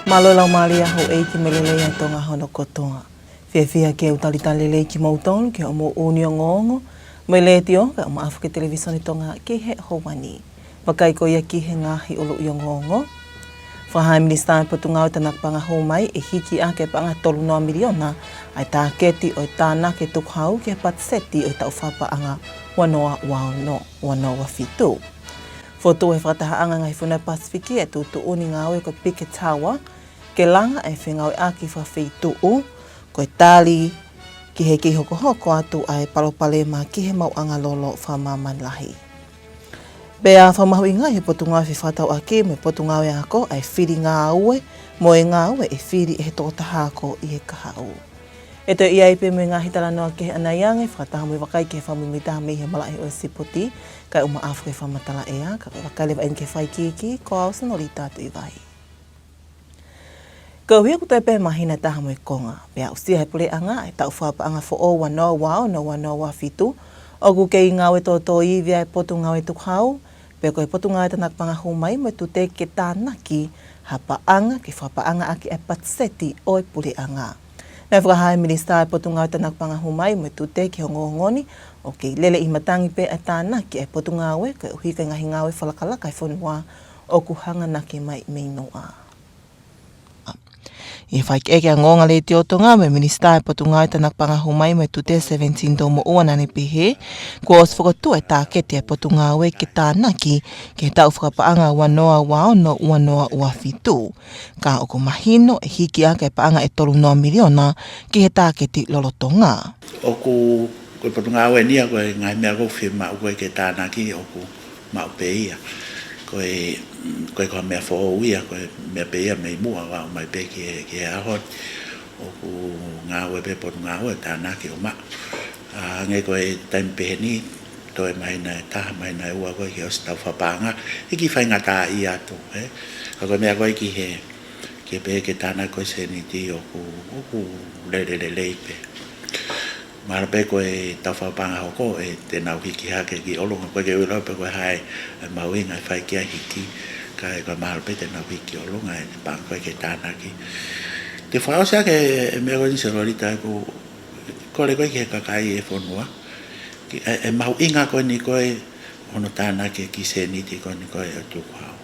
Malolau malia ho eiki melele ya tonga hono kotonga. Fia ke utalitali le ki mautonu ke omo unio ngongo. Mai le tio ka omo afu ke televisioni tonga ke he howani. Wakai ko ia ki he ngahi olo io ngongo. Whahai minister potungau tanak panga homai e hiki ake panga tolu noa miliona ai tā keti o tāna ke tukhau ke patseti o tau whapa anga wanoa wao no wanoa fitu. Foto e whatahaanga ngai whunai Pasifiki e tūtu uni ngāwe ko Pike Tawa ke langa e whengau e aki whawhi tuu ko e tāli ki he ki hoko hoko atu ai palopale ma ki he mau anga lolo whamaman lahi. Bea whamahu i ngai he potu ngā whi whatau aki me potu ngāwe ako ai whiri ngā ue mo e ngā ue e whiri e he tōtaha ako i he kahau. E te ia ipe me ngā hitara noa ke he anaiange whataha mui wakai ke whamumita me he malai o sipoti kai uma afu e whamatala ea ka wakai lewa en ke whai kiki ko au sanori tātu i vai. Ka uia kutai pe mahina taha mui konga. Bea usia he pule anga e tau whapa anga fo o wanoa wao no wanoa fitu o ku kei ngāwe tō i via e potu ngāwe tukhau pe ko e potu ngāwe tanak panga humai me tu te ke tānaki hapa anga ke whapa anga aki e patseti o e pule anga. Nai whakahai minister e potu ngāwe tanak panga humai me tu te ke hongo ngoni o ke lele i matangi pe e tānaki e potu ngāwe ke uhi kai ngahi ngāwe whalakalaka e whonua o ku hanga nake mai mei noa. I whaik eke a ngonga le te otonga me minister e potu ngāwe tanak panga humai me tu te 17 domo ua nane pehe ko os whakatua e tākete e potu ngāwe ke tānaki ke tau whakapaanga wanoa wao no wanoa ua fitu. Ka o ko mahino e hiki ake e paanga e tolu noa miliona ke he tākete lolotonga. O ko potu ngāwe nia ko e ngai mea ko whima o koe ke tānaki o ko mau peia. Koe koe mea fo uia, koe mea peia mei mua wao mai pe ki ahon. O ku ngāwe pe potu ngāwe tānaki o maa. Ngai koe taimi pehe ni, toi mai nai taha mai nai ua koe ki o stau whapanga. Iki whai ngata i atu. Ka koe mea koe ki he pehe ke tānaki koe se ni ti o ku le pe. Mara pe koe tau whapanga hoko e te nau hiki hake ki olonga koe ke uilau pe koe hai mauinga e whai kia hiki ka e koe mara pe te nau hiki olonga e te panga koe ke tānaki. Te whao sea ke e mea koe nise lorita e kore koe ki he kakai e whonua. E mauinga koe ni koe ono tānaki ki se niti koe ni koe e tuku hao.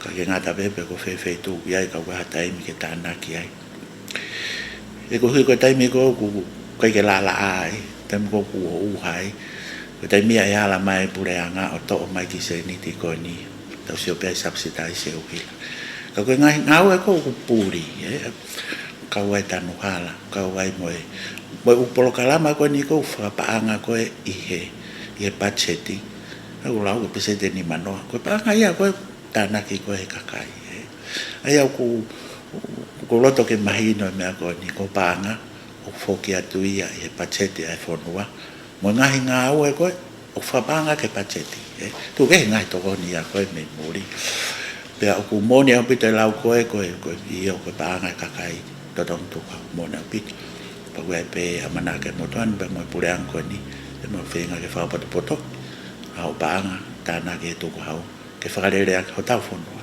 Ka ke ngata pepe ko whewhei tūku iai ka koe hataimi ke tānaki ai. E ko hui koe taimi ko koe ke lala ai, temu ko kuo uhai, ko te mia e ala mai pure anga o to'o mai ki se niti koe ni, tau seo pia subsidai se uhila. Ka koe ngau e ko puri, ka uai tanu hala, ka uai moe upolo kalama koe ni ko whapaanga koe ihe pacheti, ka ulau ko pesete ni manoa, koe paanga ia koe tānaki koe kakai. Ai au ko loto ke mahino e mea koe ni ko paanga, o foki atu ia i he pacheti ai whonua. Mo ngahi ngā au e koe, o whapanga ke pacheti. Tu kehi ngahi toko ni a koe me muri. Pea o ku moni au pita lau koe i o koe paanga e kakai totong tuka moni au pita. Pa koe pe amana ke motoan, pe mo pure ang koe ni, e mo whenga ke whapata poto, au paanga, tāna ke tuku hau, ke whakarere a ho tau whonua.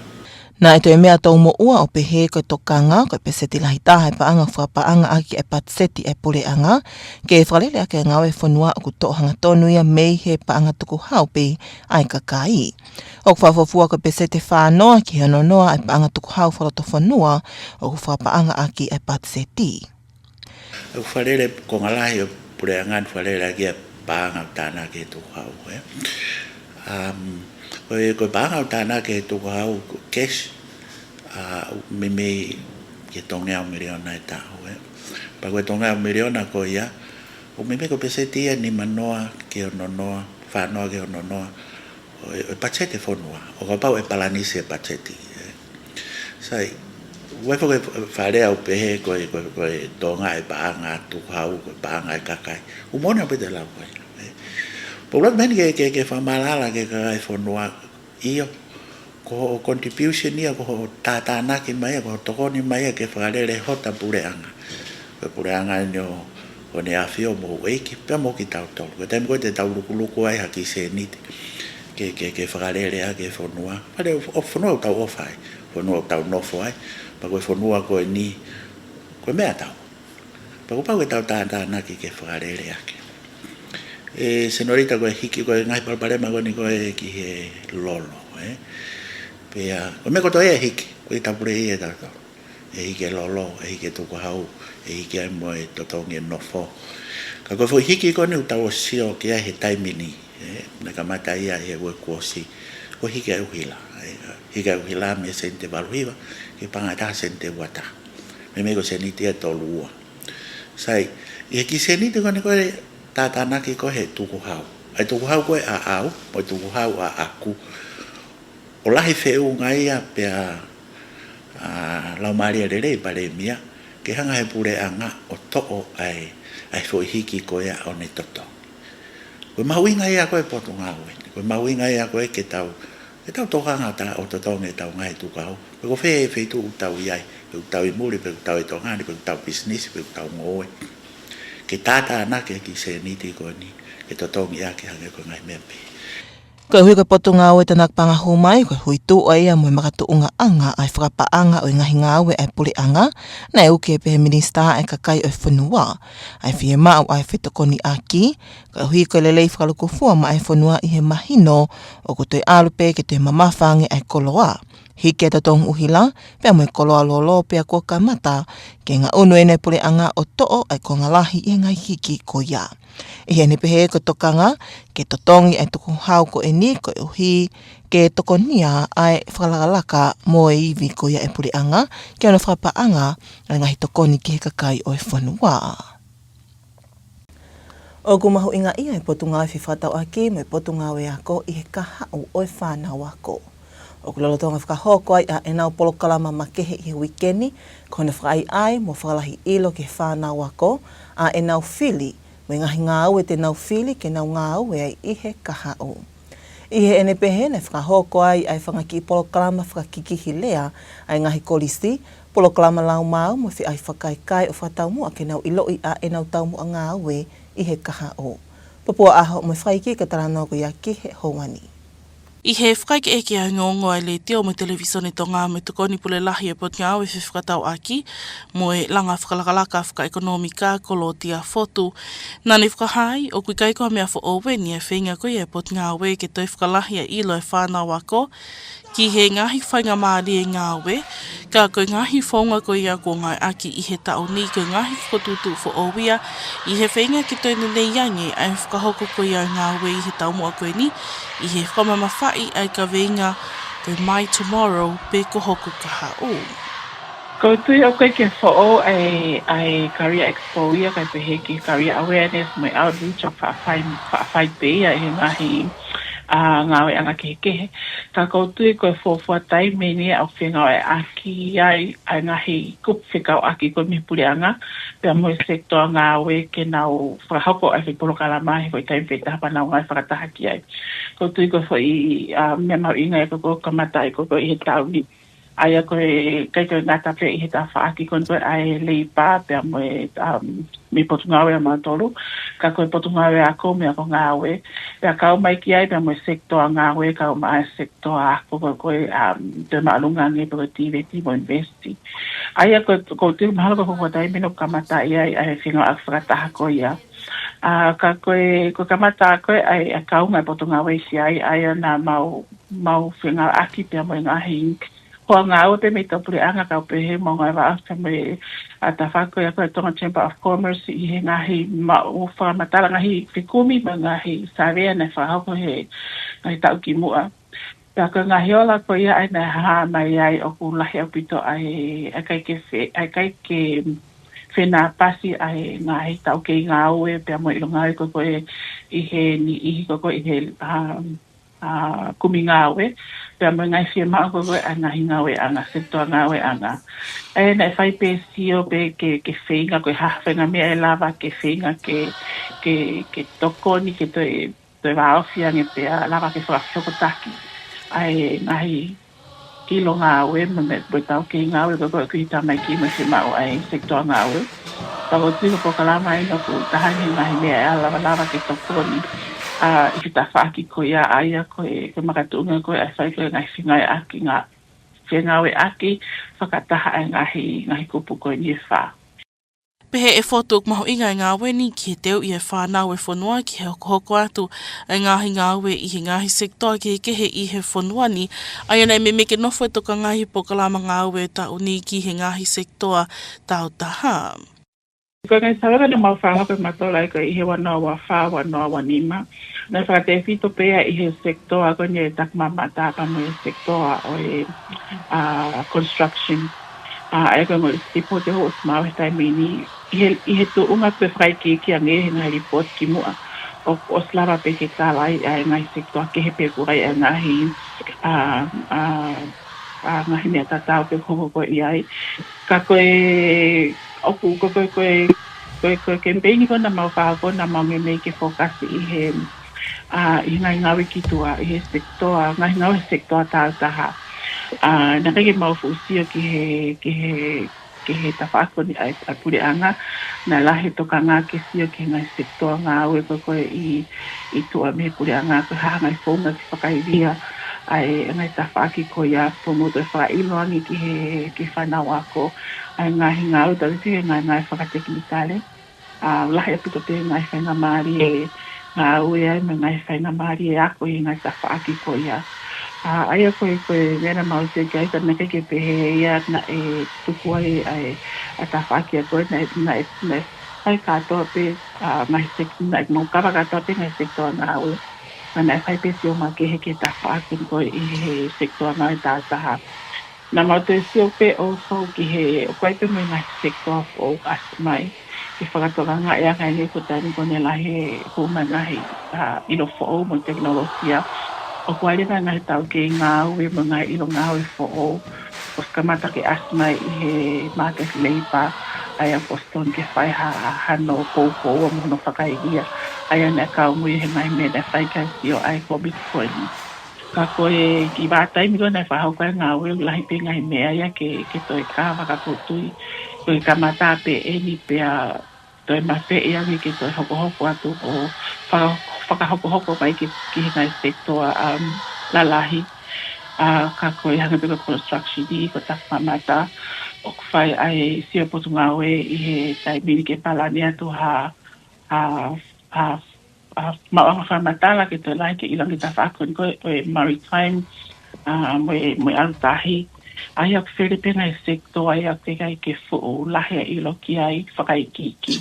Nā e te mea tau mo ua o pehe koe tokanga, koe peseti lahi taha e paanga whapaanga aki e patseti e pureanga, ke e whalele ake ngawe whanua o ku tohanga tonu ia mei he paanga tuku haupe ai kakai. O ku whawhafua koe peseti whanoa ki hano noa e paanga tuku hau whaloto whanua o ku whapaanga aki e patseti. O ku whalele ko ngalahi o pureanga ni whalele aki e paanga tāna ke tuku hau. Koe paanga o tāna ke tuku hau cash, mimi ke tongea o miliona e tahu. Pa koe tongea o miliona ko ia, o mimi ko peseti ia ni manoa ke o nonoa, whanoa ke o nonoa, o pachete whonua, o ka pau e palanisi e pacheti. Sai, wefo koe wharea o pehe koe tonga e paanga tuku hau, koe paanga e kakai. Umone o pete lau koe. Problem meni ke whamalala ke kakai whonua iyo, ko contribution ia, ko tātānaki mai, ko tokoni mai ke whakarere hota pureanga. Ko pureanga o ne awhio mo eiki, pia mo ki tau tolu. Ko temu koe te tau lukuluku ai haki se niti. Ke whakarere a ke whanua. Pare o whanua tau ofai. fonua tau nofo ai pa koe fonua koe ni koe mea tau pa ko pa koe tau tāna ki ke whakarere ake senorita koe hiki koe ngai palparema koe ni koe ki he lolo pea koe me koto hiki koe tapure i tau hiki lolo hiki tuku hau hiki ai moe totongi nofo ka koe fo hiki koe ni utau sio ki ai he taimini na kamata ia he koe kuosi ko hiki ai uhila hiki ai uhila me sente valuhiva ki pangata sente wata me ko seniti e tolua sai e ki seniti koe ni koe tātana ki koe he tuku hau ai tuku hau koe a au mo tuku hau a aku o lahi wheu ngai a pea lau maria rere pare mia ke hanga he pure anga o to'o ai fo hiki koe a o ne toto koe mahuinga ia koe poto ngawe koe mahuinga ia koe ke tau tokanga ta o totonge tau ngai tukau koe fe tu tau iai pe tau i muri pe tau i tongani pe tau business pe tau ngoe ke tata na ke ki se niti koe ni ke totongi ia ke hange koe ngai mepe Koe hui koe poto ngā oe tanak panga humai, koe hui tū ai a moe makatuunga anga ai whakapaanga o ngahi ngā oe ai puli anga, na e uke e pehe minista e kakai o whanua. Ai whie mau ai whetokoni aki, koe hui koe lelei whakaluku fua ma ai whanua i he mahino o ko toi alupe ke toi mamafange ai koloa. Hike ta tong uhila, pia moe koloa lolo pia kua kamata, ke ngā unu ene puli anga o to'o ai ko ngalahi i ngai hiki ko ia. I hene pehe ko tokanga, ke totongi ai tuku hau ko e ni ko e uhi, ke toko nia ai whakalakalaka mo e iwi ko ia e puri anga, ke ona whakapaanga ai ngahi tokoni ki he kakai o e whanua. O kumahu inga ia e potu ngā whiwhatau aki, mo e potu ngā we ako i he kahau o e whanau ako. O kulolotonga whakahoko ai a e nau polokalama makehe i he wikeni, kona whakai ai mo whakalahi ilo ke whanau ako, a e nau whili, mo ngahi ngā au e te nau whili ke nau ngā au e ai i he kahau. I he ene pehe ne whakahoko ai ai whangaki polokalama whakakikihi lea ai ngahi kolisi, polokalama lau mau mo whi ai whakaikai o whataumu a ke nau iloi a e nau taumu a ngā au e i he kahau. Papua aho mo whaiki ka taranoa ko ia ki he houani. I he whakaike e ki a ngongo ai le teo mo televisione Tonga me tukoni pule lahi e pot ngā e whiwhakatau aki mo e langa whakalakalaka whakaekonomika kolotia fotu. Nani whakahai o kui kaikoa mea wha oweni e whenga koe e pot ngā we ke toi whakalahi e ilo e whanau ako ki he ngahi whainga maari e ngā we, ka koe ngahi whaunga koe ia ko ngai aki i he tau ni koe ngahi whakotutu wha owia i he whenga ki toi nei yangi ai whakahoko koe ia ngā we i he tau mua koe ni i he whamamawhai ai ka venga koe mai tomorrow pe ko hoko ka hao. Ko tui o koe ke whao ai Career Expo ia kai pehe ki Career Awareness mai outreach o whaafai pe ia he ngahi ngā we anga kehe. Ka koutu koe fōfua taime ni au whenga e aki ai ngahi kup whikau aki koe mipuri anga. Pea moe sektoa ngā we ke nau whakahoko ai whipolokala mahi koe taime wheta hapa nau ngai whakatahaki ai. Koutu koe fo i mea mau inga e koko kamata e koko i he tau ni. Aia koe kai koe ngata pe i he ta whaaki koe ai leipa pea moe mi potu ngawe a mātolu. Ka koe potu ngawe ako me ako ngawe. Pea kau mai ki ai pea moe sektoa ngawe kau mai sektoa ako koe te maalunga nge pe koe tiveti mo investi. Aia koe tira mahalo koe koko tai mino kamata ia ai whinga ak whakataha koe ia. Ka koe kamata koe ai kau mai potu ngawe si ai na mau whinga aki pea moe ngahi Hoa ngā ua pe me tapure anga kau pehe mo ngai wa afta me ta whako ia koe Tonga Chamber of Commerce i he ngahi whamatala ngahi whikumi ma ngahi sarea nei whahoko he ngahi tau ki mua. Pea koe ngahi ola koe ia ai nei haa mai ai o ku lahi au pito ai kai ke whena pasi ai ngahi tau ke ngā ue pea mo ilo ngai koe i he ni ihi koe i he kumi ngā ue. Pea mo ngai whia maa koe a ngahi ngā we anga, sektoa ngā we anga. E nei whai pe sio pe ke whenga koe hawhenga mea e lava ke whenga ke tokoni ke toi waofia nge pea lava ke whakawhokotaki. Ai ngahi kilo ngā we, me boi tau ke ngā we koe kui tamai ki mo whia maa ai sektoa ngā we. Tako tino po kalama ino ku tahani ngahi mea e lava ke tokoni. I ki ta whaaki ko ia aia koe makatuunga koe ai whai koe ngai whingai aki ngā Fia ngawe aki, whakataha e ngahi kupu koe ni wha. Pehe e whotuk maho inga ngā weni ki he teo i he whānau e whanua ki he hoko atu e ngāhi ngāwe i he ngāhi sektoa ki he kehe i he whanuani. Ai anei me meke nofo e toka ngāhi pokalama ngāwe ta uni ki he ngāhi sektoa tau taha. Ko ngai saranga na mau whahaka matola ko i he wanoa wa wha, wanoa wa nima. Nai whakate whito pēa i he sektoa ko nye takmamata pa mo i sektoa o e construction. Ai ko ngoi tipo te ho smau he taimini. I he tu unga pe whai ki a nge he ngai report ki mua. O slava pe ke tālai ai ngai sektoa ke he pe kurai a ngahi ngahi mea tatau pe koko ko i ai. Ka koe oku koe kempeni ko na mau whahako na mau me ke fokasi i he ngai ngawe ki tua i he sektoa, ngai ngawe sektoa tāu taha. Nā kei mau fusio ki he tawhako ni ai pure anga, nā lahe toka ngā ke sio ki ngai sektoa ngā ue koe i tua me pure anga, koe haa ngai whonga ki whakairia, ai ngai tawhaki ko ia pomoto e whailoangi ki whanau ako, ai ngahi ngā ue tari te ngai whakateknikale, lahe apito te ngai whainga maari e ngā ue ai me ngai whainga maari e ako i ngai tawhaki ko ia. Aia koe mena mau te kai ka neke ke pehe ia na e tukua e a tawhaki a koe na e whai katoa pe na e maukawa katoa pe ngai sektoa ngā ue. Na e whai pe sio ma ke he ke tawhaki koe i he sektoa ngā e tātaha. Na mau te sio pe o whau ki he o koe pe me ngai sektoa o asmai. Ki whakatoa ngā ea ngai ne ko tani kone lahe huma ngai ino whau mo teknologia. O kuaile na ngai tau ke ngā ue mo ngai ilo ngā ue fo'o. O skamata ke asma i he market labor. Ai a poston ke whai hano koukou o mono whakairia. Ai a nea kau mui he ngai me na whai kai sio ai ko Bitcoin. Ka koe ki wātai miro na whahau koe ngā ue lahi pe ngai mea ia ke toi kā whakakotui. Koe kamata pe eni pe a toi mawhe ea mi ke toi hoko atu o whakahoko mai ki ngai sektoa lalahi. Ka koe hanga peka construction i ko takmamata. O kwhai ai sia potu ngā ue i he taimini ke palani atu maanga whamatala ke toi lai ke ilangi ta whakon koe o maritime moe alutahi. Ai ak where pena e sektoa ai ak te kai ke fuu lahe ilo ki ai whakaikiki.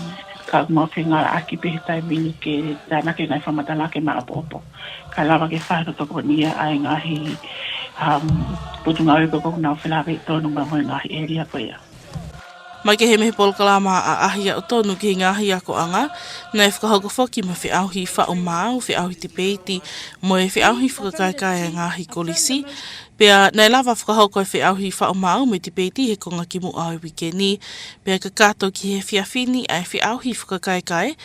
Ka mau whenga aki pehe taimini ke tāna ke ngai whamatala ke maapopo. Ka lawa ke whahano toko nia ai ngahi putu ngāwe koko nau whenawe tonu mamoe ngahi area koe ia. Mai ke he mehe polkalama a ahia o tonu ki ngahi ako anga, nei whakahoko whoki ma whiauhi whao māu, whiauhi te peiti, mo e whiauhi whakakaikai a ngahi kolisi, pea nei lava whakahoko e whiauhi whao māu me te peiti he konga ki mu au wikeni, pea ka kato ki he whiawhini a whiauhi whakakaikai,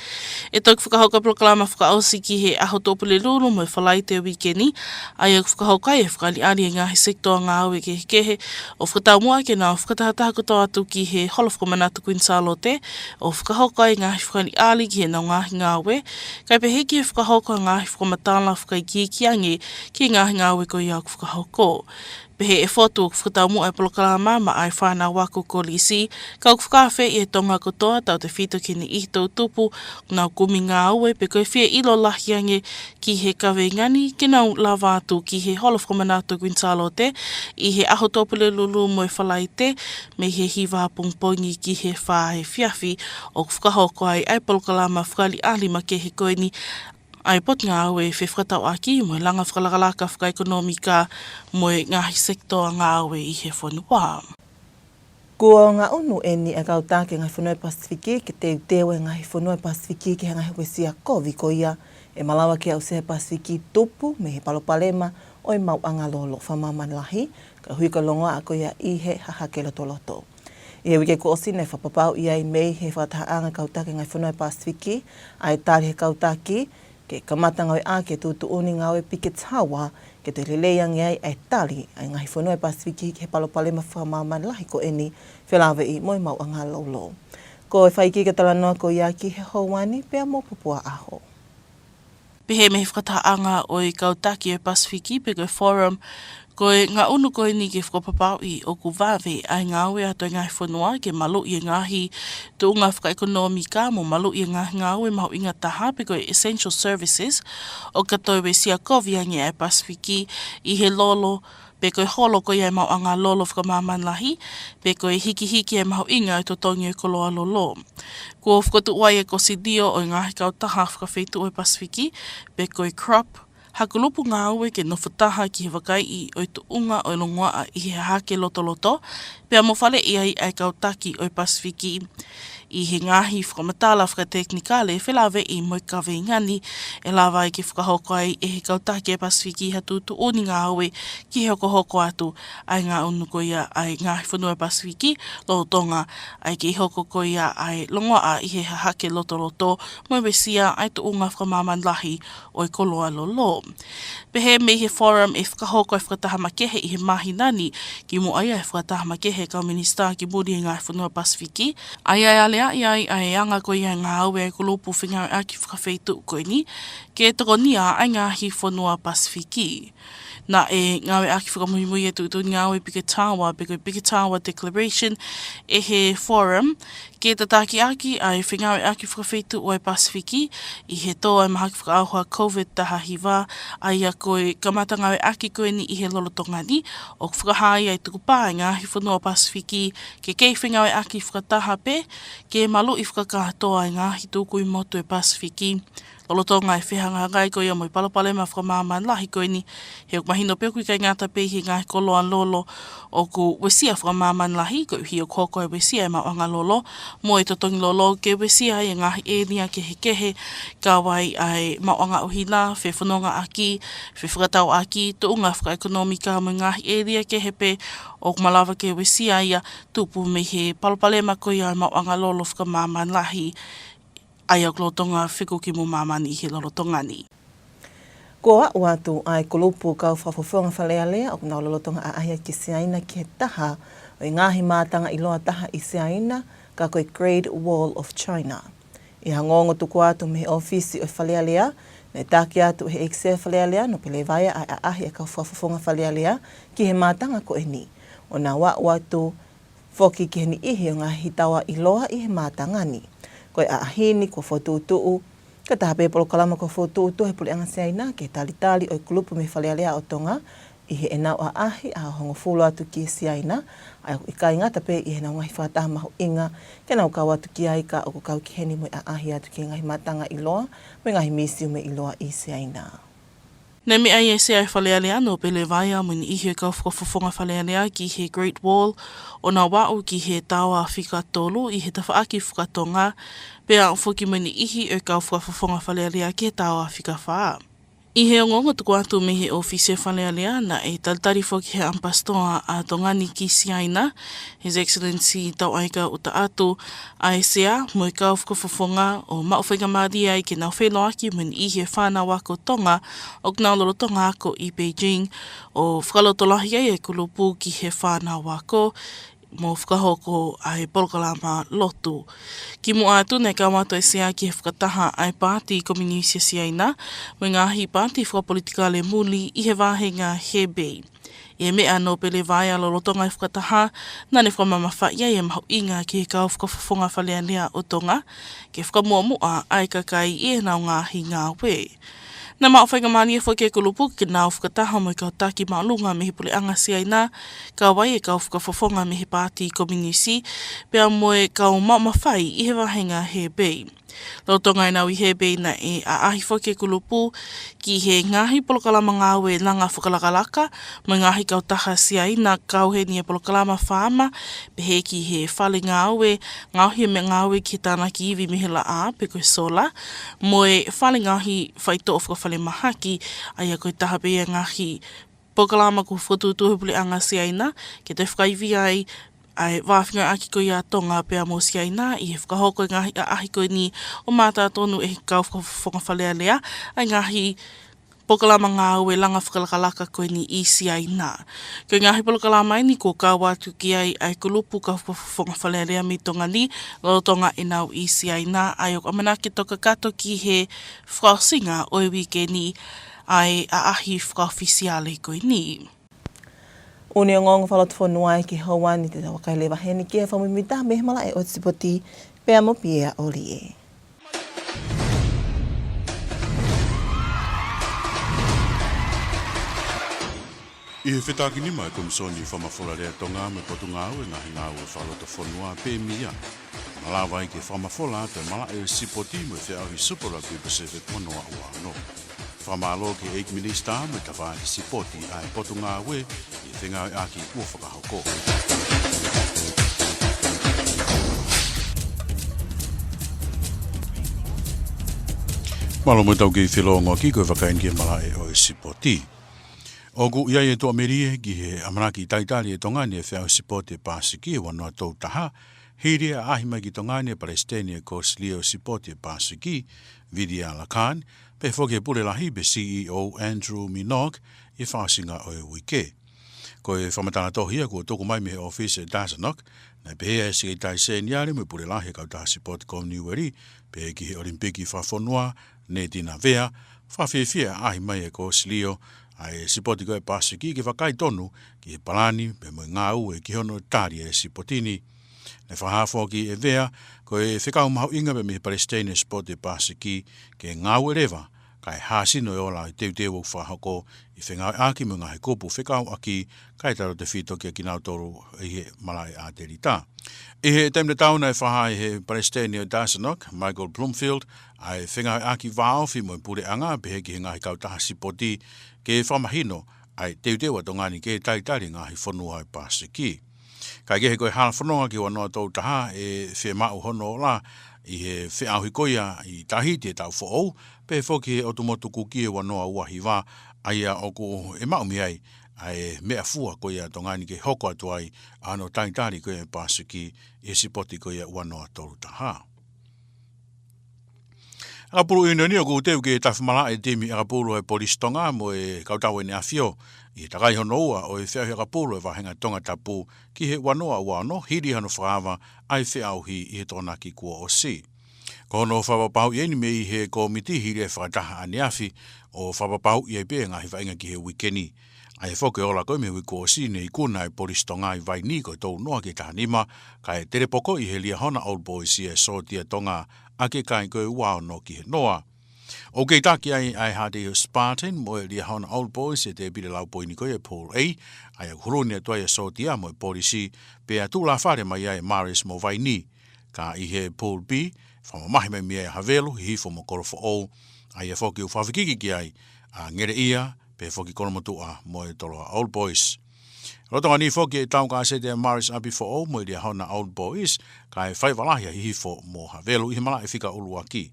e tau whakahoko polkalama whakaosi ki he aho tōpule lulu mo e whalai te wikeni, ai ak whakahokai e whakali ari e ngahi sektoa ngā au e ke kehe, o whakatau mua ke nā o whakatahataka koto atu ki he holo whakamanatu Queensalo te, o whakahokai ngahi whakani ali ki he nau ngahi ngāwe, kai pe heki e whakahoko ngahi whakamatala whakai kiangi ki ngahi ngāwe ko i aku whakahoko. Pehe e whotu o whakatau mua e polokalama ma ai whānau wako kolisi, kau whakawhe i e tonga kotoa tau te whito ki ni i tau tupu nau kumi ngā ue pe koe whia ilo lahiange ki he kawe ngani ki nau lava atu ki he holo whakamanatu Queensalo te i he aho tōpule lulu mo e whalai te me he hiwa pongpongi ki he whahe whiawhi o whakahoko ai polokalama whakali alima ke he koeni ai pot ngā ue whewhakatau aki mo e langa whakalakalaka whakaekonomika mo e ngahi sektoa ngā ue i he whanua. Kua ngā unu e ni a kautā ke ngai whanua Pasifiki ke te utewa e ngahi whanua Pasifiki ke ngai wesia kovi ko ia e malawa ke au sehe Pasifiki tupu me he palopalema o i mau anga lolo whamamalahi ka hui ka longa a ko ia i he hahake loto. I he wike ko osi nei whapapau ia i mei he whatahaanga kautā ke ngai whanua Pasifiki ai tāri he kautaki ke kamatanga o a ke tūtu uni ngā oe pike tawa ke te leleiangi ai tali ai ngahi whanua Pasifiki ke he palopalema whamamani lahi ko eni whelawe i moi mau anga lolo. Ko e whaiki ke talanoa ko ia ki he hauani pea mo pupua aho. Pehe me whakataanga o i kautaki o Pasifiki, pe koe forum, koe ngā unu koe ni ke whakapapau i o ku vāwe ai ngā ue ato i ngai whanua ke malu i ngahi tu unga whakaekonomika mo malu i ngahi ngā ue mahu inga taha pe koe essential services o katoe we sia koviangi ai Pasifiki i he lolo pe koe holo koe ai mau anga lolo whakamāmanlahi pe koe hiki ai mahu inga i to tongi o koloa lolo. Kua whakatu uai e kosidio o ngahi kautaha whakawhetu o Pasifiki pe koe crop hakulupu ngā ue ke nofutaha ki he wakai i o tu unga o longoa i he hake lotoloto, pea mo whale i ai kautaki o Pasifiki i he ngahi whakamatala whakateknikale whelawe i moikawe ngani e lawa i ke whakahoko ai e he kautaki e Pasifiki ha tūtu oni ngā ue ki he hoko atu ai ngā unuko ia ai ngahi whanua Pasifiki lo Tonga ai ke hoko ko ia ai longoa i he hake lotoloto mo wesia ai tu unga whakamāmanlahi o i koloa lolo. Pehe me he forum e whakahoko e whakataha makehe i he mahinani ki mo ai e whakataha makehe ka minista ki muri i ngahi whanua Pasifiki ai ale ai anga ko ia ngā aue e kolopu whinga aki whakawheitu koe ni, ke toko nia ai ngahi whanua Pasifiki. Na e ngawe aki whakamuhimui e tutu ngawe Piketawa, pe koe Piketawa Declaration e he forum, ke tataki aki ai whingawe aki whakawheitu o e Pasifiki, i he toa e mahaki whakaahua COVID taha hiwa, ai a koe kamata ngawe aki koe ni i he lolotongani, o whakahai ai tuku pā ngahi whanua Pasifiki, ke kei whingawe aki whakataha pe, ke malu i whakakatoa i ngahi tūku i motu e Pasifiki. Lolotonga e whihanga ngai koe ia moi palapale ma whakamāman lahi koe ni. He ok mahino peo kui kai ngāta pei he ngai koloa lolo o ku wesia whakamāman lahi koe hi o koko e wesia e mawanga lolo. Mo e totongi lolo ke wesia e ngahi e nia ke he kehe ka wai ai mawanga uhina, whe whanonga aki, whe whakatau aki, tu unga whakaekonomika mo ngahi e nia ke he pe o malawa ke wesia ia tupu me he palapale ma koe ia e mawanga lolo whakamāman lahi. Ai au klotonga whiku ki mo mamani i he lorotongani. Ko a watu ai kulupu kau whawhawhonga whalealea o kuna lolotonga a ahia ki seaina ki he taha o i ngahi mātanga i loa taha i seaina ka koe Great Wall of China. I hangongo tuku atu me he ofisi o whalealea, ne tāki atu he eksea whalealea no pele vaia ai a ahia kau whawhawhonga whalealea ki he mātanga ko e ni. O nā watu whoki ki he ni ihi o ngahi tawa i loa i he mātanga ni. Koe a ahini ko whotuutuu, ka taha pēpolo kalama ko whotuutuu he puli anga seaina ke talitali o i kulupu me whalealea o Tonga i he enau a ahi a hongo fulu atu ki seaina ai i kai ngata pe i he nau ngahi whataha mahu inga ke nau kau atu ki aika o ko kau ki heni mo a ahi atu ki ngahi matanga i loa mo ngahi misiu me i loa i seaina. Nei me ai e se ai whalealea no pele vaia mo ni ihe kau whakawhawhonga whalealea ki he Great Wall o nā wau ki he tawa whikatolu i he tawhaaki whakatonga pea o whuki mo ni ihi o kau whakawhawhonga whalealea ki he tawa whikawhaa. I he ongongo tuku atu me he ofise whalealea na e talitari whoki he ampastoa a Tongani ki Siaina, His Excellency Tau Aika Uta Atu, a e sea mo i kau whakawhawhonga o mauwhainga maadi ai ke nau whelo aki mo ni ihe whānau wako Tonga o knau lorotonga ako i Beijing o whakalotolahi ai e kulupu ki he whānau wako mo whakahoko ai polokalama lotu. Ki mo atu nei kawato e sea ki he whakataha ai pāti komunisia Siaina, mo ngahi pāti whakapolitikale muli i he wāhenga Hebei. E mea no pele vai alo lotonga i whakataha, nane whamamawha iai e mahu inga ki he kau whakawhawhonga whalealea o Tonga, ke whakamuamua ai kakai i e nau ngahi ngā we. Na mawhaiga mani e whake kulupu ki nau whakataha mo i kau taki maulunga me he pule anga Siaina, ka wai e kau whakawhawhonga me he pāti komunisi, pea mo e kau mamawhai i he wahenga Hebei. Lotonga e nau i Hebei na e a ahi whake kulupu ki he ngahi polokalama ngāwe langa whakalakalaka, mo ngahi kau taha Siaina kau he ni e polokalama whaama, pe he ki he whale ngāwe, ngauhi me ngāwe ki tāna ki iwi mihela a, pe koe sola, mo e whale ngauhi whaito o whakawhale mahaki, ai a koe taha pe e ngahi polokalama ko whatutuhu puli anga Siaina, ke te whakaiwi ai, ai wāwhinga aki koe a Tonga pea mo Siaina i he whakahoko i ngahi a ahi koe ni o mātā tonu e kau whakawhonga whalealea ai ngahi pokalama ngā ue langa whakalakalaka koe ni isi ai nā. Ko ngahi pokalama ai ni ko kawa atu ki ai ai kulupu ka whonga whalerea mi Tongani, lo tonga e nau isi ai nā, ai o amana ki toka kato ki he whakaosinga o e wike ni ai a ahi whakaofisiale koe ni. Uni o ngongo whalot whanua e ki hauani te tawakailewa heni ki e whamimita mehmala e o tisipoti pea mo pia o lie. I he whetaki ni mai komisoni whamawholarea Tonga me potungau e ngahi ngau e whalota whanua pe mia. Malawa i ke whamawhola te mala e sipoti me whiau hi Super Rugby Pacific wanoa ua no. Whamalo ke 8 minista me tawha hi sipoti ai potungau e i whenga e aki ua whakahoko. Malo mo tau ki whilongo ki koe whakain ke mala e o e sipoti. Ogu ia e toa merie ki he amanaki taitari e Tongani e whiau sipote pāsiki e wanoa tau taha, hiri a ahi mai ki Tongani e Palestine e ko slio sipote pāsiki, Vidia Lakan, pe whoke e pure lahi be CEO Andrew Minogue e whaasinga o e wike. Ko e whamatana tohia ko toko mai me office e Dasanok, na pe e sige tai se niare me pure lahi kau taha sipote ko niweri, pe ki he olimpiki whawhonua, ne tina vea, whawhiawhia ahi mai e ko slio, ai sipoti koe pasiki ki whakai tonu ki he palani pe mo ngā ue ki hono tāri e sipotini. Ne whahafo ki e vea koe whekau mahu inga pe me Palestine sipoti pasiki ke ngā ue rewa kai hāsino e ola i teu whahako i whengau aki mo ngā he kopu whekau aki kai taro te whito ki a kinautoru i he malai a te rita. I he temne tauna e whaha i he Palestine o Dasanok, Michael Bloomfield, ai whengau aki whaofi mo i pure anga pe he ki he ngahi kautaha sipoti ke whamahino ai teu Tongani ke taitari ngahi whanua e pasiki. Kai kehe koe hala whanua ki wanoa tau taha e whe mau hono la i he whe auhi koia i tahi te tau whoou, pe whoki he otumotuku ki e wanoa uahi wā ai a oku e mau mi ai mea fua koia Tongani ke hoko atu ai ano taitari koe e pasiki e sipoti koia wanoa tau taha. Akapuru ino ni o ku teu ke tawhimala e timi akapuru e polis Tonga mo e kautau e ne awhio. I takai hono ua o e whiahi akapuru e wahenga Tongatapu ki he wanoa ua no hiri hano whaawa ai whiauhi i he tona ki kua o si. Ko hono whapapau i eni me i he komiti hiri e whakataha ane awhi o whapapau i e pe ngahi whainga ki he wikeni. Ai whoke ola koe me wiko o si ne i kuna e polis Tonga i vai ni koe tau noa ke tahanima ka e terepoko i he lia hona Old Boys i e sotia Tonga ake kai koe wao no ki he noa. O kei taki ai hade o Spartan mo e lia hona Old Boys e te pire lau poini koe e Paul A. Ai a kuruni a tuai e sotia mo e polisi pe a tūla whare mai ai Maris mo vai ni. Ka i he Paul B. Whamamahi mai mi e havelu hi hifo mo korofo o. Ai a whoki u whawhikiki ki ai a ngere ia pe whoki koromotua mo e toloa Old Boys. Rotonga ni whoki e tau ka se te Maris api fo o mo i lia hona Old Boys ka e whaiwalahia hi hifo mo havelu i he mala e whika ulua ki.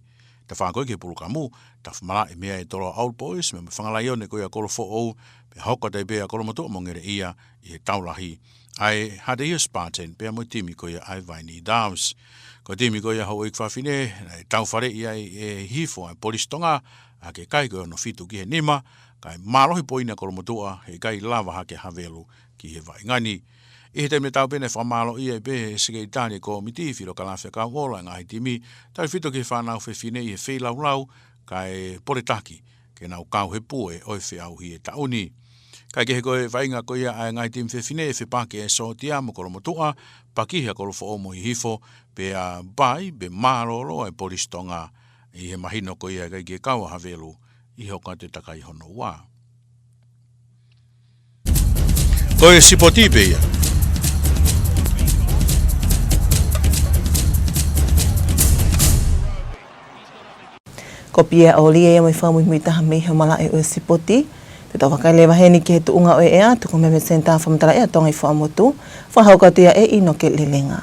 Ta whākoe ke puluka mu, ta whamala e mea e toloa Old Boys, me whangalai o ne koe a korofo o, pe hoko te pea koromotua mo ngere ia i he taulahi. Ai hade ia Spartan, pea mo timi koe ai vaini Downs. Ko timi koe hau ik whawhine, e tau whare ia e hifo ai polis Tonga, a ke kai koe no fitu ki he nima, kai marohi poina koromotua, he kai lava hake havelu ki he vaingani. I he temne tau pene whamalo i e pe sige i tāne ko miti whiro ka lawhia ka wola ngā hitimi, tau whito ke whanau whewhine i he whelau kai poretaki ke nau kau he pue o e whiau hi e tauni. Kai ke he koe whainga koe a ngā hitimi whewhine e whipake e sotia mo koromotua, pakihia korofo o mo hi hifo, pe a bai be maroro e polis Tonga i he mahino koe a kai ke kaua havelu i hoka te takai hono wā. Koe sipoti pe ia. Ko pia o lia e mai whamuhimi taha me he mala e o sipoti. Te tau whakailewa heni ki he tuunga o e ea, tuku meme senta whamatala ea tonga i whaamotu, whahauka tia e ino ke lelenga.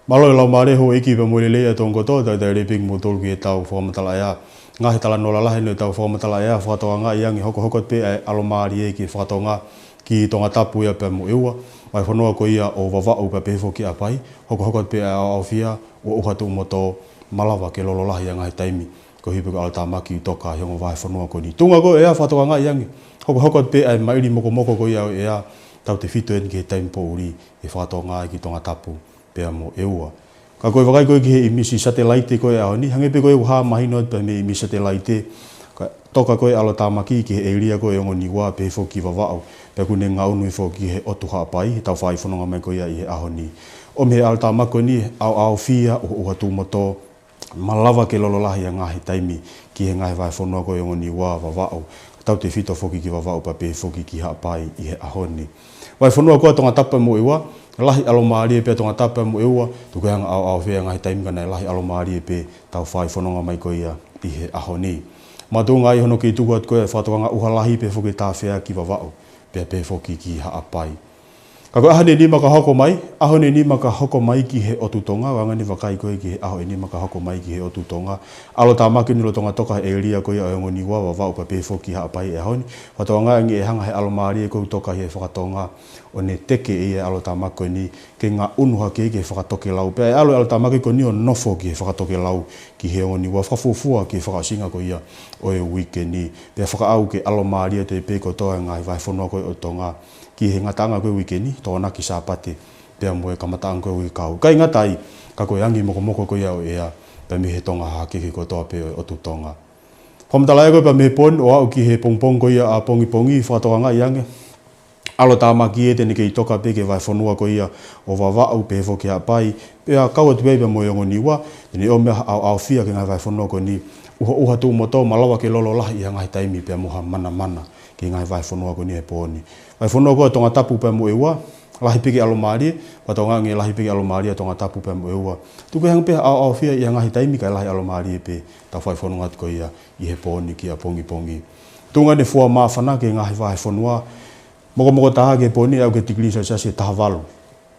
Malo e lau mareho e ki pa mwere lea tonga toa, tau tau reping mo tolu ki e tau whamatala ea. Ngā he tala nola lahe no tau whamatala ea, whakatoa ngā i angi hoko pe e alomari e ki whakatoa ngā ki Tongatapu ia pe mo eua, mai whanua ko ia o wawau pa pefo ki apai, hoko pe e au fia o uhatu mo tō malawa ke lolo lahi a ngā he taimi. ko hipu ala tamaki toka hongo vai fonua ko ni tunga ko ea whatoa ngai yangi hoko pe ai mairi moko ko ia ea tau te whito en ki he taimpo uri e whatoa ngai ki Tongatapu pea mo eua ka koe wakai koe ki he imisi satellite koe ao ni hangepe koe uha mahino pe me imisi satellite toka koe ala tamaki ki he area koe ongo niwa pe fo ki wawao pe kune ngā unui fo ki he otu hapai tau whai whanonga mai koe ia i he aho ni o me ala tamako ni au fia o uha tūmoto malawa ke lololahi a ngahi taimi ki he ngahi vai whanua koe ongo niwa wawao tau te whito foki ki wawao pa pe foki ki hapai i he aho ni vai whanua koe Tongatapu mo iwa lahi alo maari pe Tongatapu mo iwa tu koe hanga au fia ngahi taimi kana lahi alo maari pe tau whai whanonga mai koe ia i he aho ni Matunga i hono ki tuku at koe whātoanga uhalahi pe whuki tāwhea ki wawao, pe whuki ki haapai. Ka koe ahane ni maka hoko mai, ahone ni maka hoko mai ki he otu tonga, wangani wakai koe ki he aho ni maka hoko mai ki he otu tonga. Alo tā maki nilo tonga toka he area koe a ongo ni wa wawao pe whuki haapai e ahoni. Whātoanga ngi e hanga he alo maari e koe toka he whakatonga o ne teke e alo tā maki ni ke ngā unuha ke whakatoke lau. Pe alo tā maki ko ni o nofo ki he whakatoke lau ki he ongo ni wa whakafufua ki whakasinga ko ia o e wike ni. Pe whakaau ke alo maari te pe ko toa ngai vai whanua koe o tonga ki he ngatanga koe wike ni, tōna ki sāpate, pia moe kamataan koe wike kau. Kai ngatai, ka koe angi moko koe au ea, pe me he tonga hake koe toa pe o tu tonga. Homatalaya koe pa me pon, o au ki he pongpong koe a pongi whatoa ngai ange. Alo tāmaki e tene ke i toka pe ke vai whanua koe ia o wawau pe fo ke hapai, pia kau atu peipa moe ongo niwa, tene o mea au fia ke ngai vai whanua koe ni, uha tū moto malawa ke lolo lahi ia ngai taimi pia muha mana ki ngai vai whanua koe ni e pōni. Vai whanua koe Tongatapu pe mo eua, lahi piki alo maari, whatonga nge lahi piki alo maari a Tongatapu pe mo eua. Tuku hang pe au fia ia ngai taimi kai lahi alo maari pe, tau vai whanua atu koe ia i he pōni ki a pongi. Tunga ne fua mawhana ke ngai vai whanua, moko taha ke pōni au ke tikiri sa se taha walu.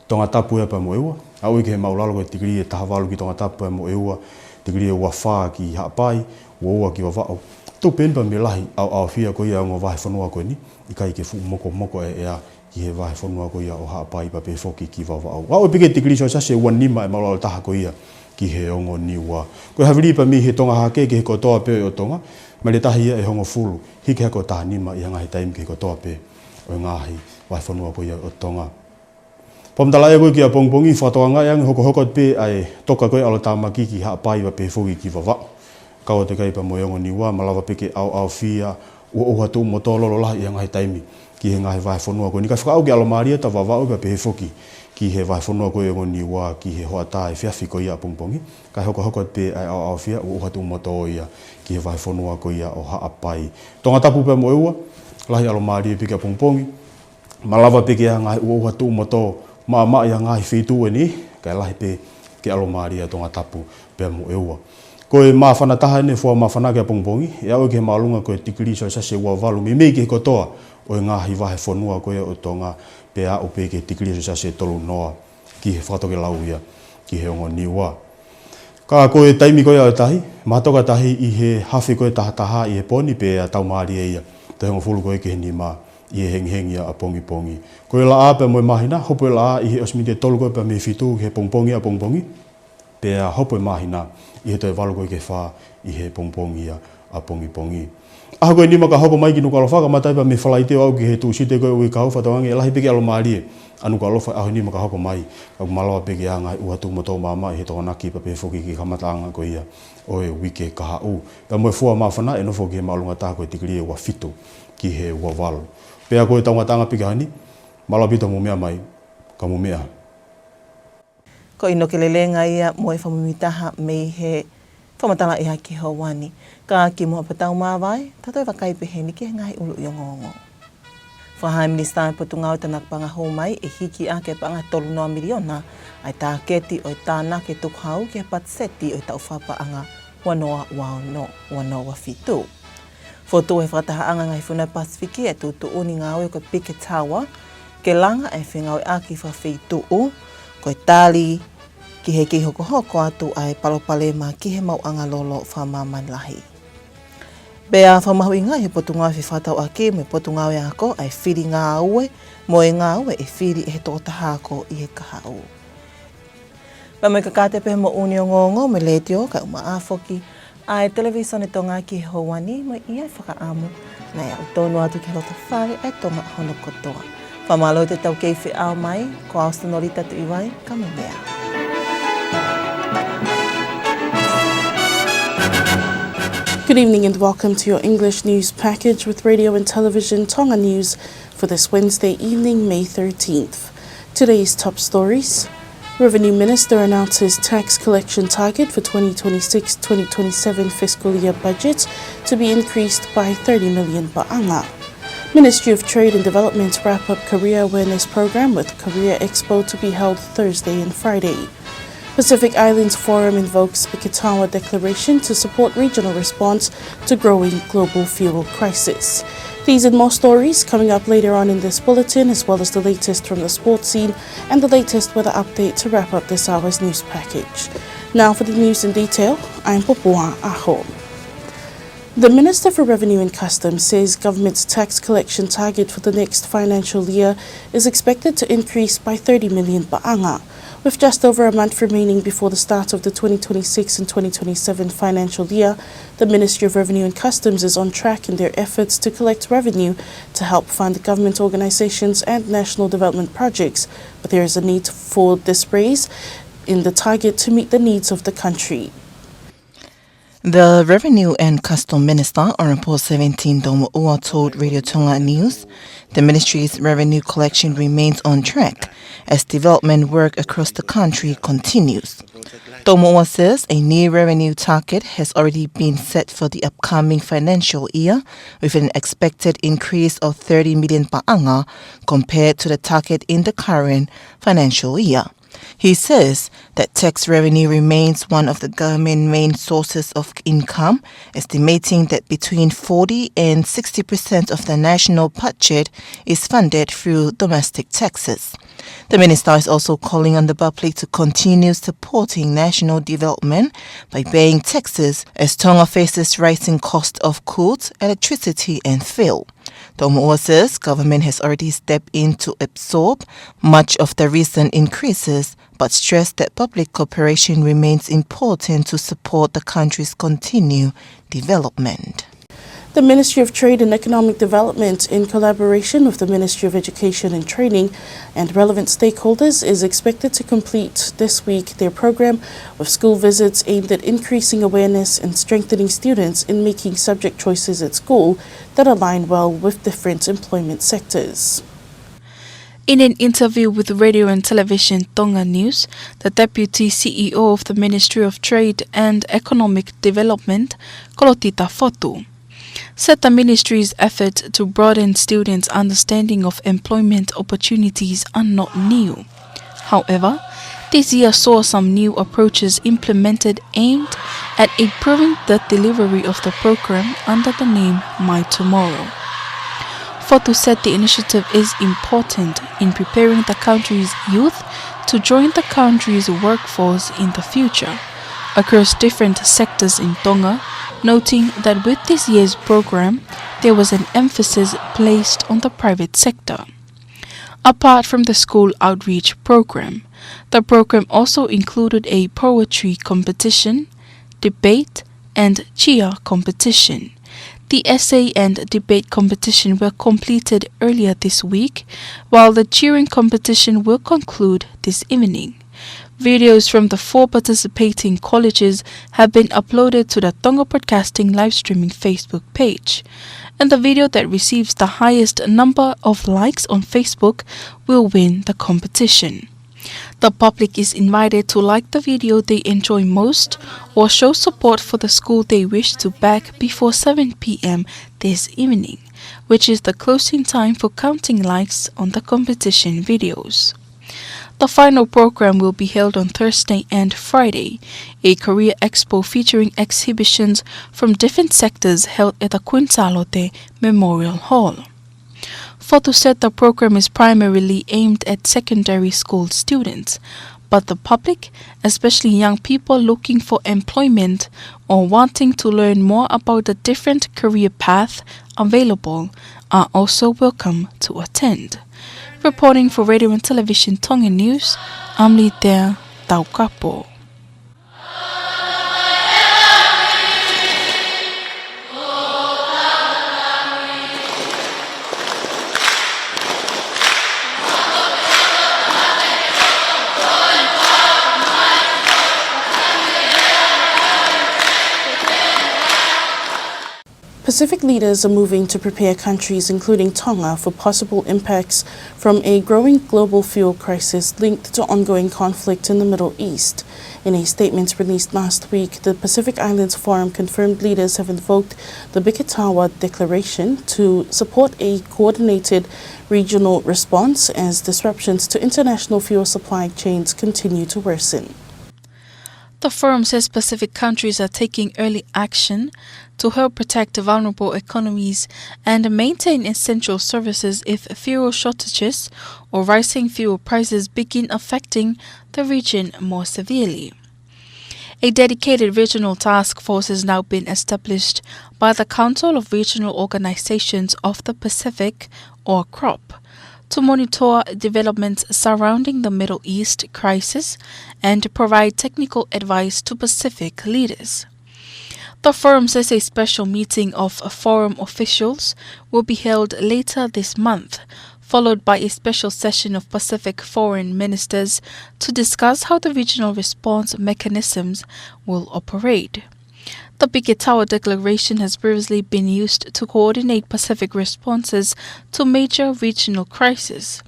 Tongatapu e pe mo eua, au i ke he maulalo ke tikiri e taha walu ki Tongatapu pe mo eua, tikiri e wawha ki hapai, ua ki wawao. Tu penpa me lahi au fia ko ia ngo vai whanua koe ni, i kai ke fu moko e ea ki he vai whanua ko ia o hapai pa pe foki ki wawao. Wao pike tikiri so sase ua nima e maulalo taha ko ia ki he ongo niwa. Koe hawiri pa mi he tonga hake ki he kotoa pe o tonga, ma le tahi ia e hongo fulu, hiki hako taha nima i hangahi taimi ki he kotoa pe o ngahi vai whanua ko ia o tonga. Pamtalaya koe ki a pongpongi, whatoa ngai angi hoko pe ai toka koe alo tāmaki ki hapai pa pe foki ki wawao. Kaua te kaipa mo ongo niwa, malawa peke au fia, ua tū mo tōlolo lahi i ngai taimi ki he ngai vai whanua koe. Ni kai whakaau ki alo maria ta wawao pa pe foki ki he vai whanua koe ongo niwa ki he hoa tae whiawhi ko ia pongpongi. Kai hoko pe ai au fia, ua tū mo tō ia ki he vai whanua koe ia o haapai. Tongatapu pe mo eua, lahi alo maria peke a pongpongi, malawa peke a ngai ua tū mo tō maa ia ngai whitu e ni, kai lahi pe ke alo maria Tongatapu pe mo eua. Koe mawhana taha ne fua mawhana kia pongpongi, e au ke maalunga koe tikiri so sase ua walu, me ke kotoa o ngahi wahe whanua koe o tonga pe a upe ke tikiri so sase tolu noa ki he whatoke lau ia ki he ongo niwa. Ka koe taimi koe au tahi, matoka tahi i he hawhi koe taha i he poni pe a tau maari e ia, te hongo fulu koe ke he ni maa i he hengi a pongi. Koe la a pe moe mahina, hopo la a i he osmite tolu koe pe me fitu he pongpongi a pongpongi, pe a hopo mahina, i he toi walu koe ke wha i he pongpongi a pongi. Aha koe ni maka hoko mai ki Nuku'alofa, ka mataipa me whalaite au ki he tūsite koe ui kau whatawangi e lahi peke alo maarie a Nuku'alofa, aho ni maka hoko mai, ka malawa peke a ngai ua tū moto mama i he tokonaki pa pe whoki ki kamataanga koe ia o e wike ka hau. Pea moe fua mawhana e nofo ki he maalunga taha koe tikiri e ua fitu ki he ua walu. Pea koe taungatanga peke hani, malawa pita mumea mai, ka mumea. Ko ino ke lelenga ia moe whamumitaha me he whamatala iha ki hauani. Ka ki mua patau mawai, tatoi wakai pehe ni ki he ngai ulu i ongongo. Whahai Minister e Potungau tanak panga hou mai e hiki a ke panga 3 miliona ai tā keti o tāna ke tukhau ke patseti o tau whapaanga wanoa wanoa fitu. Foto e whakatahaanga ngai Whunai Pasifiki e tūtu uni ngāwe ko Pike Tawa ke langa e whengau e aki whawhitu koe tāli ki he ki hoko atu ai palopalema ki he mauanga lolo whamaman lahi. Bea whamahu i ngai he Potungau e whatau aki me Potungau e ako ai whiri ngā ue mo e ngā ue e whiri e he tōtahako i he kahau. Pa me kakate pe mo uni o ngongo me letio ka uma āwhoki Ai televisione Tonga ki Hawani mo ia whakaamu na ia tonu atu ki lota whare ai Tonga hono kotoa. Whamalo te tau kei whiau mai, ko austanori tatu iwai, ka mea. Good evening and welcome to your English news package with radio and television Tonga News for this Wednesday evening, May 13th. Today's top stories. Revenue Minister announces tax collection target for 2026-2027 fiscal year budget to be increased by 30 million ba'anga. Ministry of Trade and Development wrap up Career Awareness Program with Career Expo to be held Thursday and Friday. Pacific Islands Forum invokes the Kitawa Declaration to support regional response to growing global fuel crisis. These and more stories coming up later on in this bulletin, as well as the latest from the sports scene and the latest weather update to wrap up this hour's news package. Now for the news in detail, I'm Popua Aho. The Minister for Revenue and Customs says government's tax collection target for the next financial year is expected to increase by 30 million ba'anga. With just over a month remaining before the start of the 2026 and 2027 financial year, the Ministry of Revenue and Customs is on track in their efforts to collect revenue to help fund government organizations and national development projects, but there is a need for this raise in the target to meet the needs of the country. The Revenue and Customs Minister on Report 17 Domo'ua told Radio Tonga News the ministry's revenue collection remains on track as development work across the country continues. Domo'ua says a new revenue target has already been set for the upcoming financial year with an expected increase of 30 million ba'anga compared to the target in the current financial year. He says that tax revenue remains one of the government's main sources of income, estimating that between 40 and 60% of the national budget is funded through domestic taxes. The minister is also calling on the public to continue supporting national development by paying taxes as Tonga faces rising cost of goods, electricity and fuel. Domo'ua says government has already stepped in to absorb much of the recent increases, but stressed that public cooperation remains important to support the country's continued development. The Ministry of Trade and Economic Development, in collaboration with the Ministry of Education and Training and relevant stakeholders, is expected to complete this week their program of school visits aimed at increasing awareness and strengthening students in making subject choices at school that align well with different employment sectors. In an interview with Radio and Television Tonga News, the Deputy CEO of the Ministry of Trade and Economic Development, Tongatapu, said the ministry's effort to broaden students' understanding of employment opportunities are not new. However, this year saw some new approaches implemented aimed at improving the delivery of the program under the name My Tomorrow. Fotu said the initiative is important in preparing the country's youth to join the country's workforce in the future across different sectors in Tonga, noting that with this year's program, there was an emphasis placed on the private sector. Apart from the school outreach program, the program also included a poetry competition, debate, and cheer competition. The essay and debate competition were completed earlier this week, while the cheering competition will conclude this evening. Videos from the 4 participating colleges have been uploaded to the Tonga Broadcasting live streaming Facebook page, and the video that receives the highest number of likes on Facebook will win the competition. The public is invited to like the video they enjoy most or show support for the school they wish to back before 7 p.m. this evening, which is the closing time for counting likes on the competition videos. The final program will be held on Thursday and Friday, a career expo featuring exhibitions from different sectors held at the Quintalote Memorial Hall. Fotu said the program is primarily aimed at secondary school students, but the public, especially young people looking for employment or wanting to learn more about the different career paths available, are also welcome to attend. Reporting for Radio and Television Tongan News, I'm Litea Taukapo. Pacific leaders are moving to prepare countries, including Tonga, for possible impacts from a growing global fuel crisis linked to ongoing conflict in the Middle East. In a statement released last week, the Pacific Islands Forum confirmed leaders have invoked the Bikitawa Declaration to support a coordinated regional response as disruptions to international fuel supply chains continue to worsen. The forum says Pacific countries are taking early action to help protect vulnerable economies and maintain essential services if fuel shortages or rising fuel prices begin affecting the region more severely. A dedicated regional task force has now been established by the Council of Regional Organizations of the Pacific, or CROP, to monitor developments surrounding the Middle East crisis and provide technical advice to Pacific leaders. The forum says a special meeting of forum officials will be held later this month, followed by a special session of Pacific foreign ministers to discuss how the regional response mechanisms will operate. The Bikitawa Declaration has previously been used to coordinate Pacific responses to major regional crises,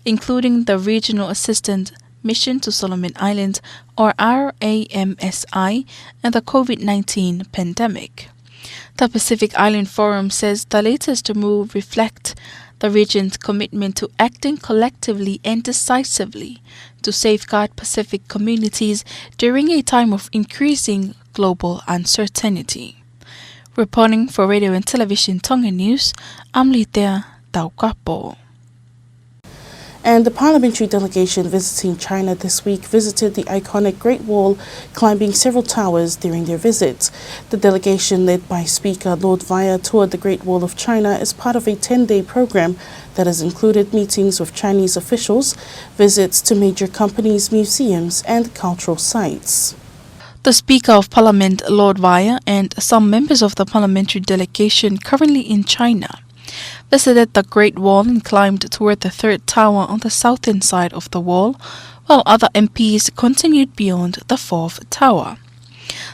including the Regional Assistance Mission to Solomon Islands, or RAMSI, and the COVID-19 pandemic. The Pacific Island Forum says the latest move reflects the region's commitment to acting collectively and decisively to safeguard Pacific communities during a time of increasing global uncertainty. Reporting for Radio and Television Tongan News, I'm Litea Tongatapu. And the parliamentary delegation visiting China this week visited the iconic Great Wall, climbing several towers during their visit. The delegation, led by Speaker Lord Vaya, toured the Great Wall of China as part of a 10-day program that has included meetings with Chinese officials, visits to major companies, museums, and cultural sites. The Speaker of Parliament, Lord Vaya, and some members of the parliamentary delegation currently in China visited the Great Wall and climbed toward the third tower on the southern side of the wall, while other MPs continued beyond the fourth tower.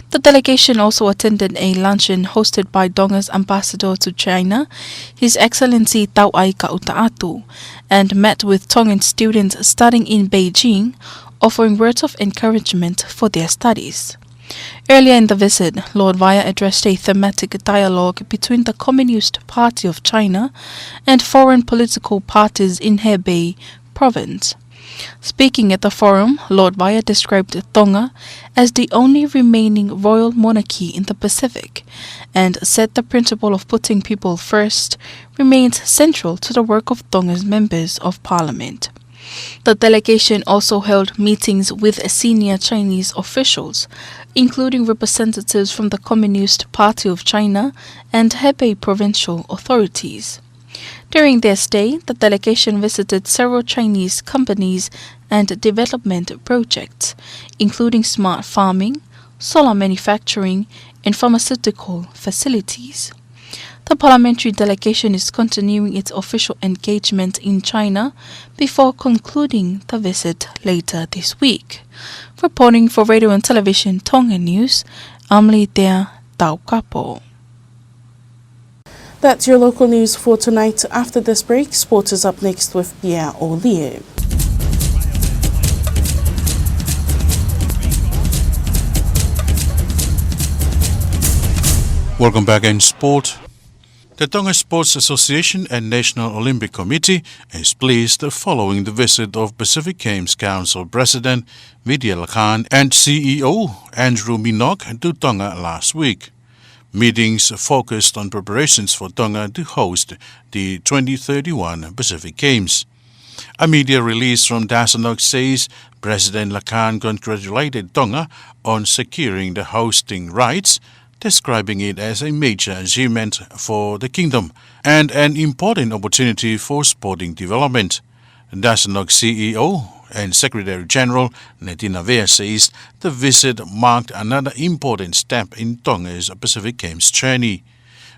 The delegation also attended a luncheon hosted by Tonga's ambassador to China, His Excellency Tongatapu, and met with Tongan students studying in Beijing, offering words of encouragement for their studies. Earlier in the visit, Lord Vaya addressed a thematic dialogue between the Communist Party of China and foreign political parties in Hebei province. Speaking at the forum, Lord Vaya described Tonga as the only remaining royal monarchy in the Pacific and said the principle of putting people first remains central to the work of Tonga's members of parliament. The delegation also held meetings with senior Chinese officials, including representatives from the Communist Party of China and Hebei provincial authorities. During their stay, the delegation visited several Chinese companies and development projects, including smart farming, solar manufacturing, and pharmaceutical facilities. The parliamentary delegation is continuing its official engagement in China before concluding the visit later this week. Reporting for Radio and Television Tongan News, I'm Litea Tongatapu. That's your local news for tonight. After this break, sport is up next with Pierre Ollier. Welcome back in sport. The Tonga Sports Association and National Olympic Committee is pleased following the visit of Pacific Games Council President Vidya Lakan and CEO Andrew Minogue to Tonga last week. Meetings focused on preparations for Tonga to host the 2031 Pacific Games. A media release from Dasanok says President Lakan congratulated Tonga on securing the hosting rights, describing it as a major achievement for the kingdom and an important opportunity for sporting development. Dasanok CEO and Secretary General Netina Vea says the visit marked another important step in Tonga's Pacific Games journey.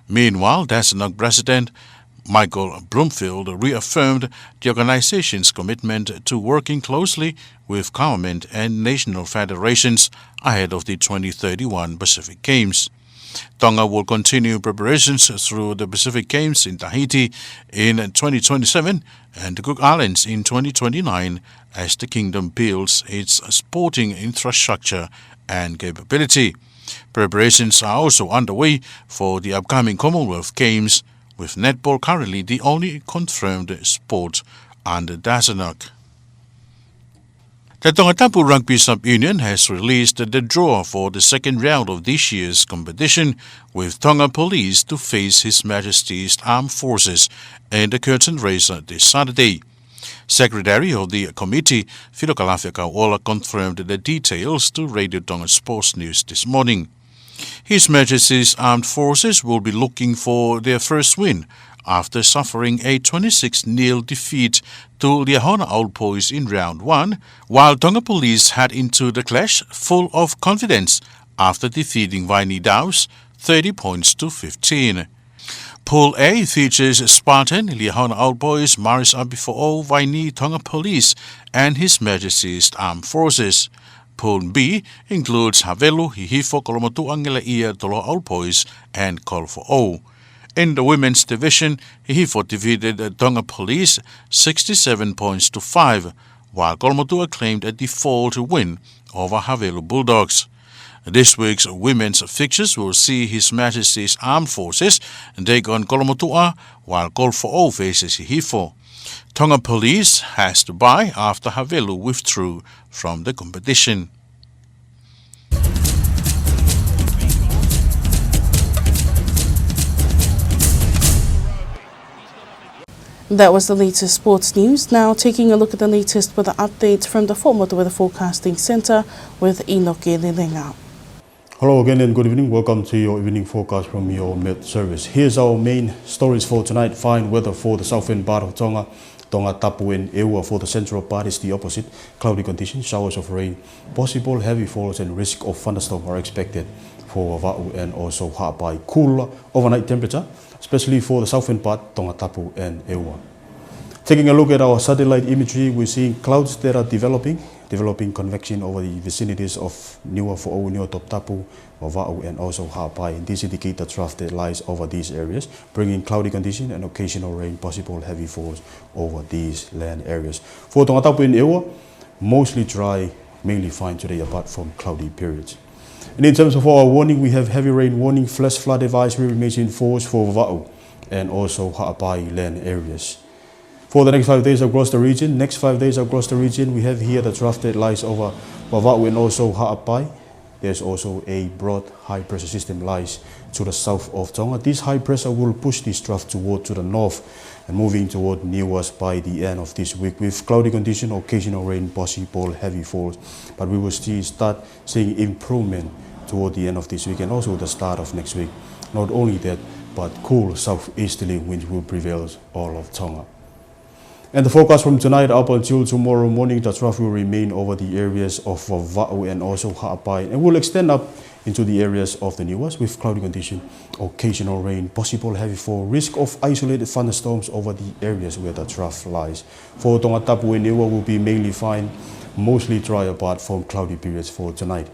Meanwhile, Dasanok President Michael Bloomfield reaffirmed the organization's commitment to working closely with government and national federations ahead of the 2031 Pacific Games. Tonga will continue preparations through the Pacific Games in Tahiti in 2027 and the Cook Islands in 2029 as the kingdom builds its sporting infrastructure and capability. Preparations are also underway for the upcoming Commonwealth Games, with netball currently the only confirmed sport under Dasanok. The Tongatapu Rugby Sub-Union has released the draw for the second round of this year's competition, with Tonga Police to face His Majesty's Armed Forces in the curtain raiser this Saturday. Secretary of the committee, Filokalafia Paula, confirmed the details to Radio Tonga Sports News this morning. His Majesty's Armed Forces will be looking for their first win after suffering a 26-0 defeat to Liahona Old Boys in round 1, while Tonga Police head into the clash full of confidence after defeating Vaini Daus 30 points to 15. Pool A features Spartan, Liahona Old Boys, Maris Abifo'o, Vaini, Tonga Police, and His Majesty's Armed Forces. Pool B includes Havelu, Hihifo, Kolomotu'angeleia, Tolo Old Boys, and Kolfo'o. In the women's division, Hihifo defeated Tonga Police 67 points to 5, while Kolomotua claimed a default win over Havelu Bulldogs. This week's women's fixtures will see His Majesty's Armed Forces take on Kolomotua, while Kolfo'o faces Hihifo. Tonga Police has to bye after Havelu withdrew from the competition. That was the latest sports news. Now taking a look at the latest weather updates from the Fort Motor Weather Forecasting Centre with Inoke Lilenga. Hello again and good evening. Welcome to your evening forecast from your Met Service. Here's our main stories for tonight. Fine weather for the southern part of Tonga. Tongatapu and Eua. For the central part is the opposite. Cloudy conditions, showers of rain, possible heavy falls and risk of thunderstorm are expected for Va'u and also Ha'apai. Cool overnight temperature, especially for the southern part, Tongatapu and Eua. Taking a look at our satellite imagery, we're seeing clouds that are developing convection over the vicinities of Niua Fo'ou, Niua Tongatapu, Va'u and also Ha'apai. This indicates the trough that lies over these areas, bringing cloudy condition and occasional rain, possible heavy falls over these land areas. For Tongatapu and Eua, mostly dry, mainly fine today apart from cloudy periods. And in terms of our warning, we have heavy rain warning, flash flood advisory remains in force for Va'u and also Ha'apai land areas. For the next 5 days across the region, we have here the trough that lies over Va'u and also Ha'apai. There's also a broad high pressure system lies to the south of Tonga. This high pressure will push this trough toward to the north and moving toward Niua's by the end of this week with cloudy condition, occasional rain, possible heavy falls. But we will still start seeing improvement toward the end of this week and also the start of next week. Not only that, but cool southeasterly winds will prevail all of Tonga. And the forecast from tonight up until tomorrow morning, the trough will remain over the areas of Va'u and also Ha'apai and will extend up into the areas of the Niuas with cloudy condition, occasional rain, possible heavy fall, risk of isolated thunderstorms over the areas where the trough lies. For Tongatapu and Niua will be mainly fine, mostly dry apart from cloudy periods for tonight.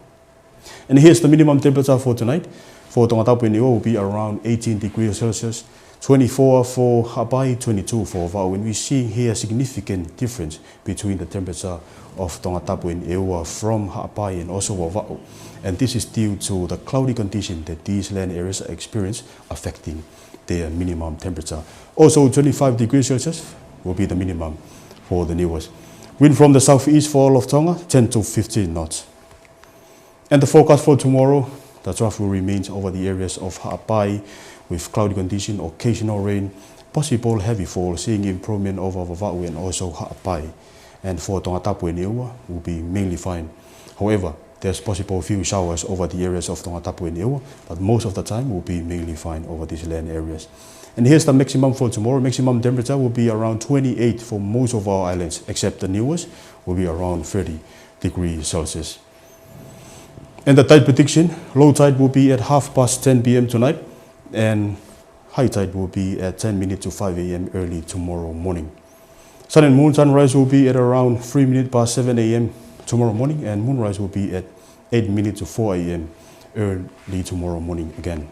And here's the minimum temperature for tonight. For Tongatapu and Niua will be around 18 degrees Celsius. 24 for Ha'apai, 22 for Va'u. And we see here a significant difference between the temperature of Tongatapu and Eua from Ha'apai and also Va'u. And this is due to the cloudy condition that these land areas experience affecting their minimum temperature. Also 25 degrees Celsius will be the minimum for the Niuas. Wind from the southeast for all of Tonga, 10 to 15 knots. And the forecast for tomorrow, the trough will remain over the areas of Ha'apai with cloudy condition, occasional rain, possible heavy fall, seeing improvement over Va'u and also Ha'apai. And for Tongatapu and Eua will be mainly fine. However, there's possible few showers over the areas of Tongatapu and Eua, but most of the time will be mainly fine over these land areas. And here's the maximum for tomorrow. Maximum temperature will be around 28 for most of our islands, except the Niuas will be around 30 degrees Celsius. And the tide prediction, low tide will be at 10:30 p.m. tonight, and high tide will be at 10 minutes to 5 a.m. early tomorrow morning. Sun and moon sunrise will be at around 3 minutes past 7 a.m. tomorrow morning, and moonrise will be at 8 minutes to 4 a.m. early tomorrow morning again.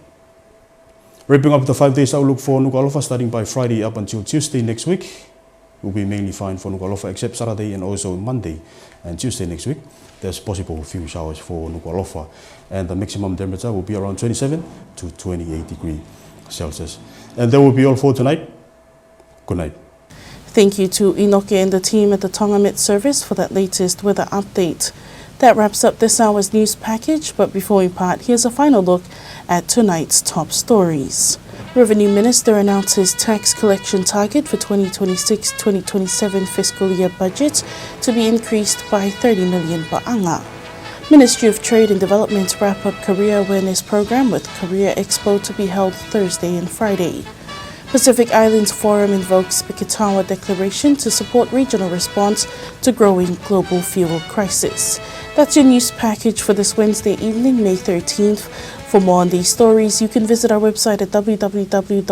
Wrapping up the 5 days outlook for Nuku'alofa, starting by Friday up until Tuesday next week. Will be mainly fine for Nuku'alofa except Saturday and also Monday and Tuesday next week. There's possible few showers for Nuku'alofa, and the maximum temperature will be around 27 to 28 degrees Celsius. And that will be all for tonight. Good night. Thank you to Inoke and the team at the Tonga Met Service for that latest weather update. That wraps up this hour's news package, but before we part, here's a final look at tonight's top stories. Revenue Minister announces tax collection target for 2026-2027 fiscal year budget to be increased by 30 million ba'anga. Ministry of Trade and Development wrap up Career Awareness Program with Career Expo to be held Thursday and Friday. Pacific Islands Forum invokes Pikitawa Declaration to support regional response to growing global fuel crisis. That's your news package for this Wednesday evening, May 13th. For more on these stories, you can visit our website at www.tbc.to.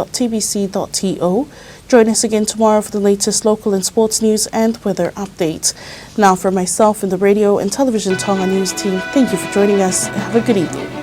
Join us again tomorrow for the latest local and sports news and weather updates. Now, for myself and the radio and television Tonga News team, thank you for joining us and have a good evening.